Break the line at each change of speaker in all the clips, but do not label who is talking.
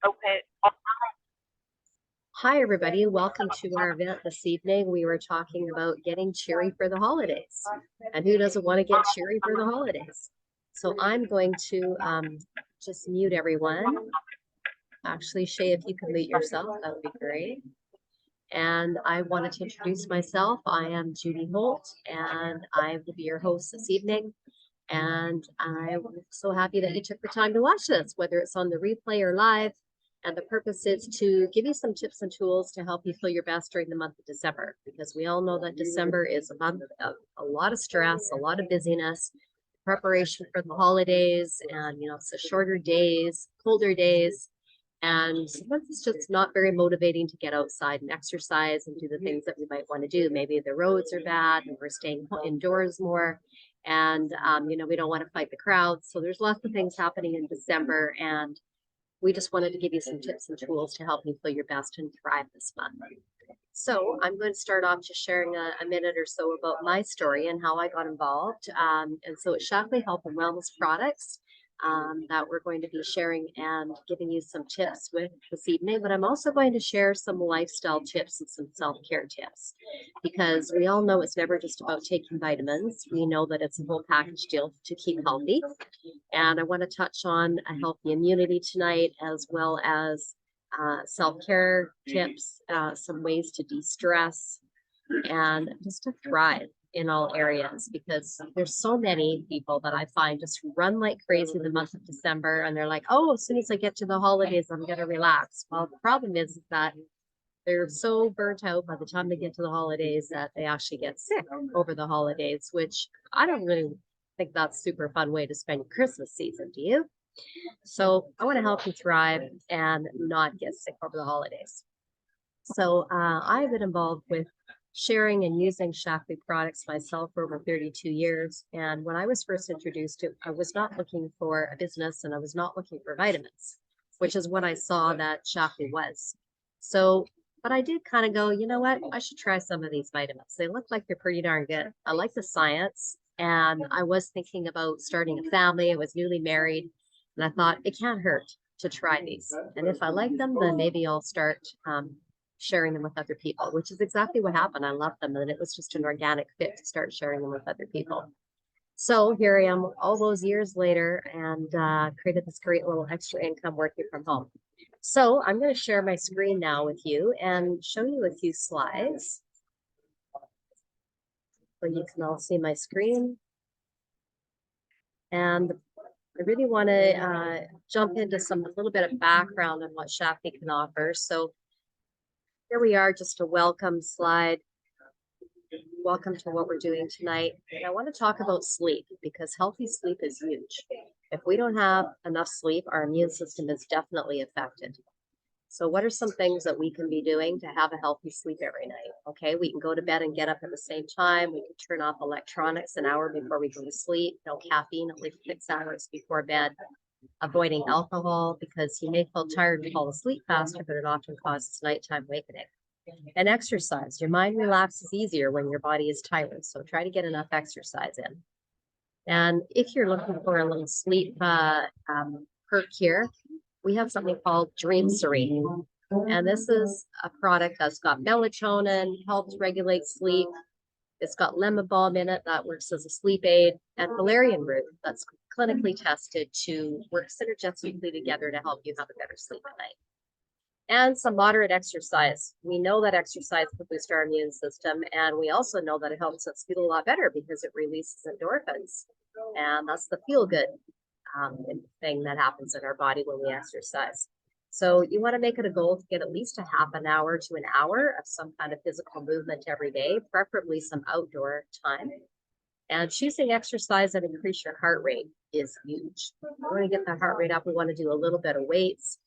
Okay.
Hi, everybody. Welcome to our event this evening. We were talking about getting cheery for the holidays. And who doesn't want to get cheery for the holidays? So I'm going to just mute everyone. Actually, Shay, if you can mute yourself, that would be great. And I wanted to introduce myself. I am Judy Holt, and I will be your host this evening. And I'm so happy that you took the time to watch this, whether it's on the replay or live. And the purpose is to give you some tips and tools to help you feel your best during the month of December, because we all know that December is a month of a lot of stress, a lot of busyness, preparation for the holidays, and it's the shorter days, colder days. And sometimes it's just not very motivating to get outside and exercise and do the things that we might want to do. Maybe the roads are bad and we're staying indoors more. And, we don't want to fight the crowds. So there's lots of things happening in December. And we just wanted to give you some tips and tools to help you feel your best and thrive this month. So I'm going to start off just sharing a minute or so about my story and how I got involved. And so it's Shackley Health and Wellness Products that we're going to be sharing and giving you some tips with this evening. But I'm also going to share some lifestyle tips and some self-care tips, because we all know it's never just about taking vitamins. We know that it's a whole package deal to keep healthy. And I want to touch on a healthy immunity tonight, as well as self-care tips, some ways to de-stress, and just to thrive in all areas, because there's so many people that I find just run like crazy in the month of December, and they're like, oh, as soon as I get to the holidays, I'm going to relax. Well, the problem is that they're so burnt out by the time they get to the holidays that they actually get sick over the holidays, which I don't really think that's super fun way to spend your Christmas season, do you? So I want to help you thrive and not get sick over the holidays. So I've been involved with sharing and using Shackley products myself for over 32 years. And when I was first introduced to, I was not looking for a business and I was not looking for vitamins, which is what I saw that Shackley was. So, but I did kind of go, you know what? I should try some of these vitamins. They look like they're pretty darn good. I like the science. And I was thinking about starting a family. I was newly married. And I thought it can't hurt to try these. And if I like them, then maybe I'll start sharing them with other people, which is exactly what happened. I loved them, and it was just an organic fit to start sharing them with other people. So here I am all those years later, and created this great little extra income working from home. So I'm going to share my screen now with you and show you a few slides so you can all see my screen. And I really want to jump into a little bit of background on what Shackley can offer. So here we are, just a welcome slide. Welcome to what we're doing tonight. And I want to talk about sleep, because healthy sleep is huge. If we don't have enough sleep, our immune system is definitely affected. So what are some things that we can be doing to have a healthy sleep every night? Okay, we can go to bed and get up at the same time. We can turn off electronics an hour before we go to sleep. No caffeine at least 6 hours before bed. Avoiding alcohol, because you may feel tired and fall asleep faster, but it often causes nighttime awakening. And exercise. Your mind relaxes easier when your body is tired. So try to get enough exercise in. And if you're looking for a little sleep perk here, we have something called Dream Serene. And this is a product that's got melatonin, helps regulate sleep. It's got lemon balm in it that works as a sleep aid, and valerian root that's clinically tested to work synergistically together to help you have a better sleep at night. And some moderate exercise. We know that exercise can boost our immune system, and we also know that it helps us feel a lot better because it releases endorphins, and that's the feel-good thing that happens in our body when we exercise. So you want to make it a goal to get at least a half an hour to an hour of some kind of physical movement every day, preferably some outdoor time. And choosing exercise that increase your heart rate is huge. We want to get that heart rate up. We want to do a little bit of weights.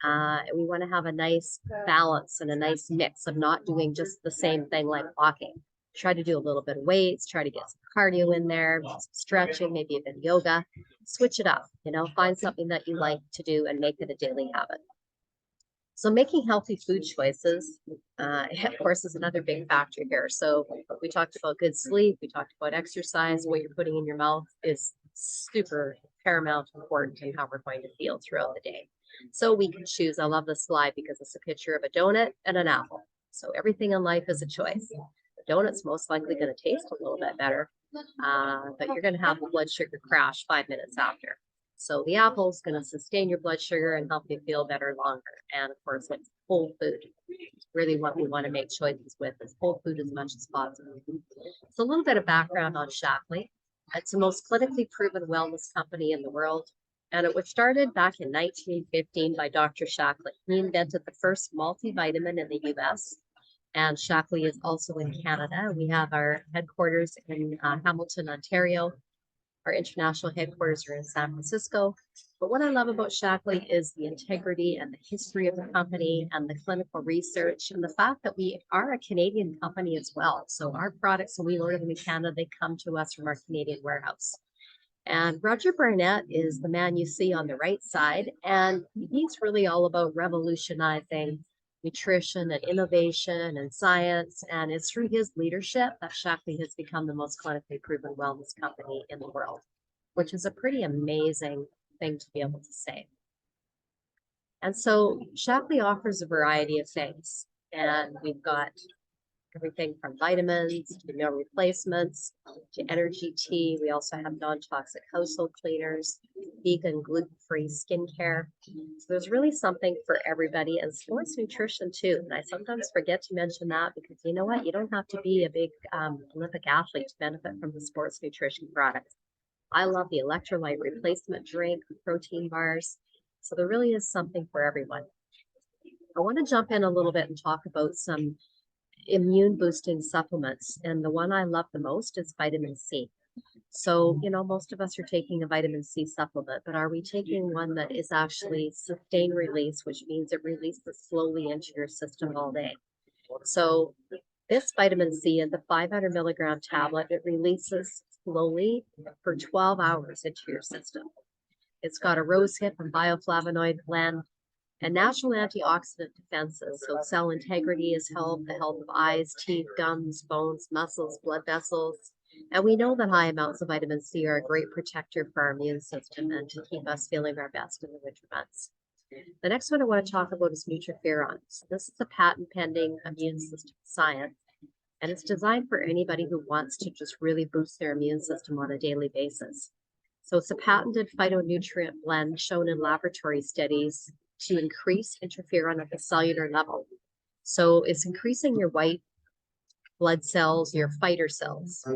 We want to have a nice balance and a nice mix of not doing just the same thing like walking. Try to do a little bit of weights, try to get some cardio in there, some stretching, maybe a bit of yoga. Switch it up, find something that you like to do and make it a daily habit. So making healthy food choices, of course, is another big factor here. So we talked about good sleep, we talked about exercise. What you're putting in your mouth is super paramount important in how we're going to feel throughout the day. So we can choose. I love this slide because it's a picture of a donut and an apple. So everything in life is a choice. The donut's most likely going to taste a little bit better, but you're going to have a blood sugar crash 5 minutes after. So the apple is going to sustain your blood sugar and help you feel better longer. And of course, it's whole food. Really what we want to make choices with is whole food as much as possible. So a little bit of background on Shaklee. It's the most clinically proven wellness company in the world. And it was started back in 1915 by Dr. Shaklee. He invented the first multivitamin in the US. And Shaklee is also in Canada. We have our headquarters in Hamilton, Ontario. Our international headquarters are in San Francisco. But what I love about Shaklee is the integrity and the history of the company and the clinical research and the fact that we are a Canadian company as well. So our products, when we order them in Canada, they come to us from our Canadian warehouse. And Roger Barnett is the man you see on the right side, and he's really all about revolutionizing nutrition and innovation and science. And it's through his leadership that Shaklee has become the most clinically proven wellness company in the world, which is a pretty amazing thing to be able to say. And so Shaklee offers a variety of things, and we've got everything from vitamins to meal replacements to energy tea. We also have non-toxic household cleaners, vegan, gluten-free skincare. So there's really something for everybody, and sports nutrition too. And I sometimes forget to mention that because you know what? You don't have to be a big Olympic athlete to benefit from the sports nutrition products. I love the electrolyte replacement drink, the protein bars. So there really is something for everyone. I want to jump in a little bit and talk about some immune boosting supplements. And the one I love the most is vitamin C. So, you know, most of us are taking a vitamin C supplement, but are we taking one that is actually sustained release, which means it releases slowly into your system all day? So this vitamin C is a 500 milligram tablet. It releases slowly for 12 hours into your system. It's got a rosehip and bioflavonoid blend and natural antioxidant defenses. So cell integrity is helped, the health of eyes, teeth, gums, bones, muscles, blood vessels. And we know that high amounts of vitamin C are a great protector for our immune system and to keep us feeling our best in the winter months. The next one I want to talk about is Nutriferon. So this is a patent pending immune system science, and it's designed for anybody who wants to just really boost their immune system on a daily basis. So it's a patented phytonutrient blend shown in laboratory studies to increase interferon at the cellular level. So it's increasing your white blood cells, your fighter cells.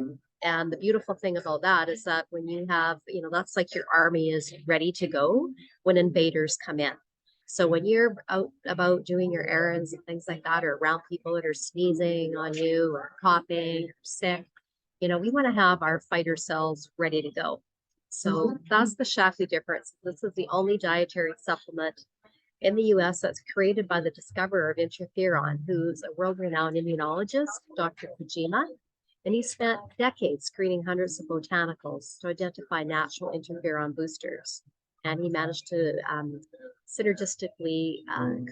And the beautiful thing about that is that when you have, you know, that's like your army is ready to go when invaders come in. So when you're out about doing your errands and things like that, or around people that are sneezing on you or coughing or sick, you know, we want to have our fighter cells ready to go. So that's the Shaklee difference. This is the only dietary supplement in the US that's created by the discoverer of interferon, who's a world-renowned immunologist, Dr. Kojima. And he spent decades screening hundreds of botanicals to identify natural interferon boosters. And he managed to synergistically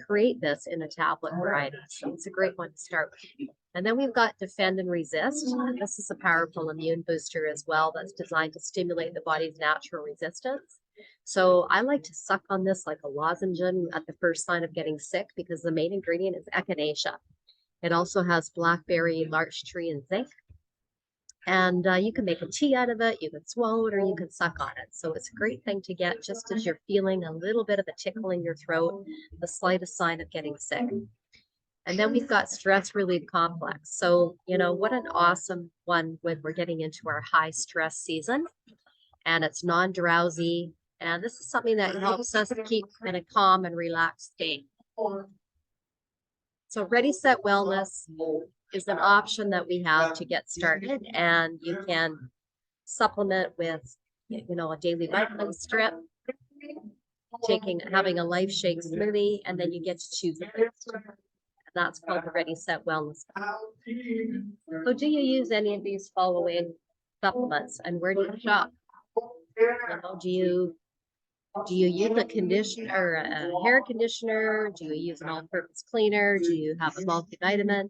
create this in a tablet variety. So it's a great one to start with. And then we've got Defend and Resist. This is a powerful immune booster as well that's designed to stimulate the body's natural resistance. So I like to suck on this like a lozenge at the first sign of getting sick because the main ingredient is echinacea. It also has blackberry, larch tree, and zinc. And you can make a tea out of it, you can swallow it, or you can suck on it. So it's a great thing to get just as you're feeling a little bit of a tickle in your throat, the slightest sign of getting sick. And then we've got Stress Relief Complex. So, you know, what an awesome one when we're getting into our high stress season. And it's non-drowsy. And this is something that helps us keep in a calm and relaxed state. So Ready Set Wellness is an option that we have to get started, and you can supplement with, you know, a daily vitamin strip, having a Life Shake smoothie, and then you get to choose a foods. And that's called the Ready Set Wellness. So do you use any of these following supplements, and where do you shop? You know, do you use a conditioner or a hair conditioner? Do you use an all-purpose cleaner? Do you have a multivitamin?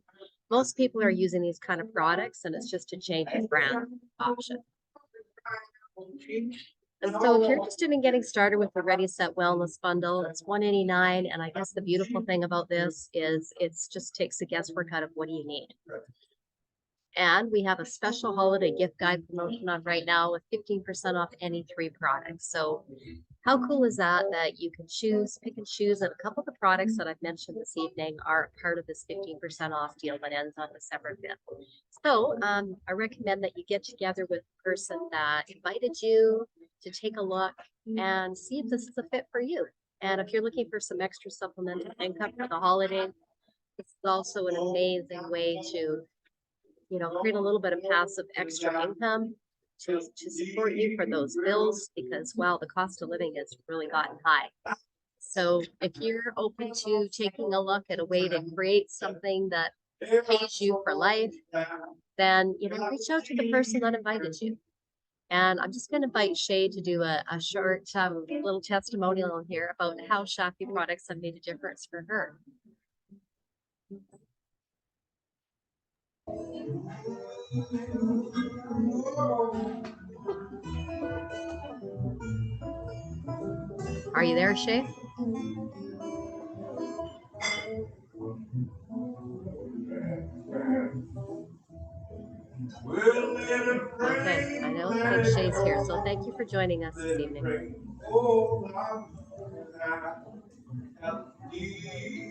Most people are using these kind of products, and it's just a change of brand option. And so if you're interested in getting started with the Ready Set Wellness Bundle, it's $189. And I guess the beautiful thing about this is it's just takes the guesswork out of what do you need. And we have a special holiday gift guide promotion on right now with 15% off any 3 products. So how cool is that that you can pick and choose, and a couple of the products that I've mentioned this evening are part of this 15% off deal that ends on December 5th. So I recommend that you get together with the person that invited you to take a look and see if this is a fit for you. And if you're looking for some extra supplemental income for the holidays, this is also an amazing way to create a little bit of passive extra income to support you for those bills because, well, the cost of living has really gotten high. So if you're open to taking a look at a way to create something that pays you for life, then, reach out to the person that invited you. And I'm just going to invite Shay to do a short little testimonial here about how Shafi products have made a difference for her. Are you there, Shay? Okay, I don't think Shay's here, so thank you for joining us this evening.